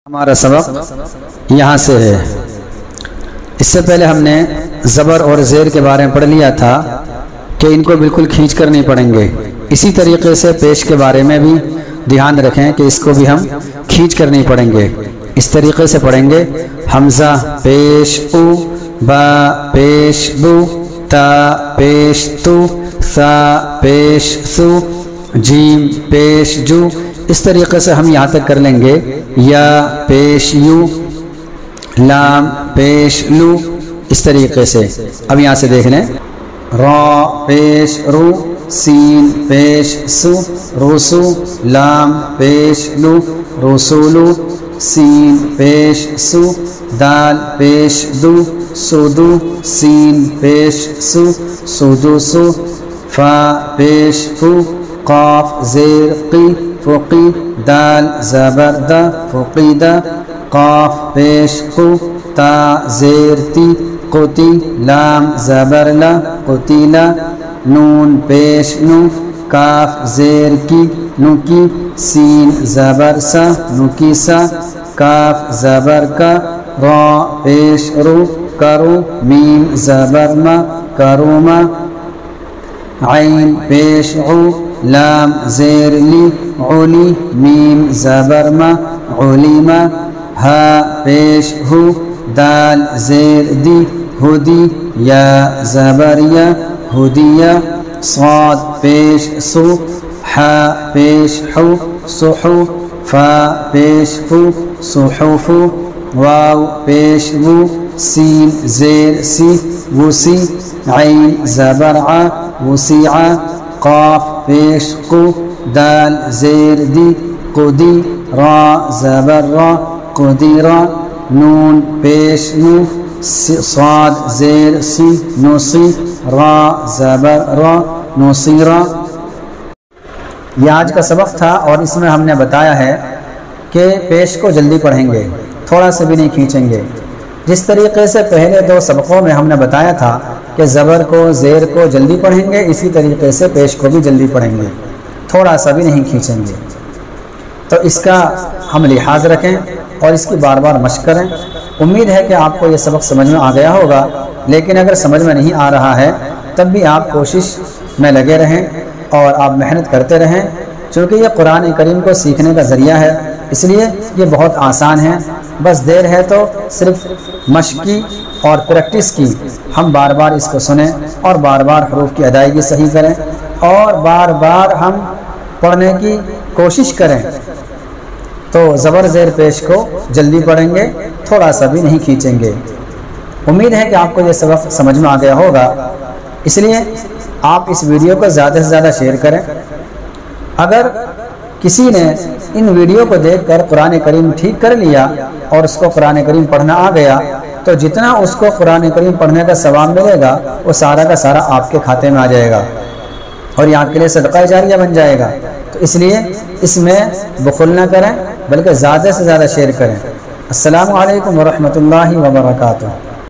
ہمارا سبق یہاں سے ہے۔ اس سے پہلے ہم نے زبر اور زیر کے بارے میں پڑھ لیا تھا کہ ان کو بالکل کھینچ کر نہیں پڑھیں گے۔ اسی طریقے سے پیش کے بارے میں بھی دھیان رکھیں کہ اس کو بھی ہم کھینچ کر نہیں پڑھیں گے، اس طریقے سے پڑھیں گے۔ حمزہ پیش او، با پیش بو، تا پیش تو، سا پیش سو، جیم پیش جو۔ اس طریقے سے ہم یہاں تک کر لیں گے۔ یا پیش یو، لام پیش لو، اس طریقے سے۔ اب یہاں سے دیکھ لیں۔ را پیش رو، سین پیش سو، روسو، لام پیش لو، روسولو، سین پیش سو، دال پیش دو، سودو، سین پیش سو، سودوسو، فا پیش فو، قاف زیر قی، فقی، دال زبر دا، فقیدہ، قاف پیش قو، تا زیر تی، قتی، لام زبر لا، قتیلا، نون پیش نو، کاف زیر کی، نکی، سین زبر سا، نکی سا، کاف زبر کا، را پیش رو، کرو، میم زبر ما، کروما، عین پیش عو، لام زیر لی، علی، میم زبر ما، علیما، ہا پیش ہو، دال زیر دی، ہدی، یا زبر یا، ہدیہ، صاد پیش سو، حا پیش حو، صحو، فا پیش فو، صحفو، واو پیش وو، سین زیر سی، وسی، عین زبر ع، وسیعہ، قاف پیش قو، دال زیر دی، قدی، را زبر را، قدیرا، نون پیش نو، صاد زیر سی، نوسی، را زبر را، نوسیرا۔ یہ آج کا سبق تھا اور اس میں ہم نے بتایا ہے کہ پیش کو جلدی پڑھیں گے، تھوڑا سا بھی نہیں کھینچیں گے۔ جس طریقے سے پہلے دو سبقوں میں ہم نے بتایا تھا کہ زبر کو زیر کو جلدی پڑھیں گے، اسی طریقے سے پیش کو بھی جلدی پڑھیں گے، تھوڑا سا بھی نہیں کھینچیں گے۔ تو اس کا ہم لحاظ رکھیں اور اس کی بار بار مشق کریں۔ امید ہے کہ آپ کو یہ سبق سمجھ میں آ گیا ہوگا، لیکن اگر سمجھ میں نہیں آ رہا ہے تب بھی آپ کوشش میں لگے رہیں اور آپ محنت کرتے رہیں، چونکہ یہ قرآن کریم کو سیکھنے کا ذریعہ ہے، اس لیے یہ بہت آسان ہے۔ بس دیر ہے تو صرف مشق کی اور پریکٹس کی، ہم بار بار اس کو سنیں اور بار بار حروف کی ادائیگی صحیح کریں اور بار بار ہم پڑھنے کی کوشش کریں، تو زبر زیر پیش کو جلدی پڑھیں گے، تھوڑا سا بھی نہیں کھینچیں گے۔ امید ہے کہ آپ کو یہ سبق سمجھ میں آ گیا ہوگا، اس لیے آپ اس ویڈیو کو زیادہ سے زیادہ شیئر کریں۔ اگر کسی نے ان ویڈیو کو دیکھ کر قرآن کریم ٹھیک کر لیا اور اس کو قرآن کریم پڑھنا آ گیا، تو جتنا اس کو قرآن کریم پڑھنے کا ثواب ملے گا وہ سارا کا سارا آپ کے کھاتے میں آ جائے گا اور یہ آپ کے لیے صدقہ جاریہ بن جائے گا۔ تو اس لیے اس میں بخل نہ کریں بلکہ زیادہ سے زیادہ شیئر کریں۔ السلام علیکم ورحمۃ اللہ وبرکاتہ۔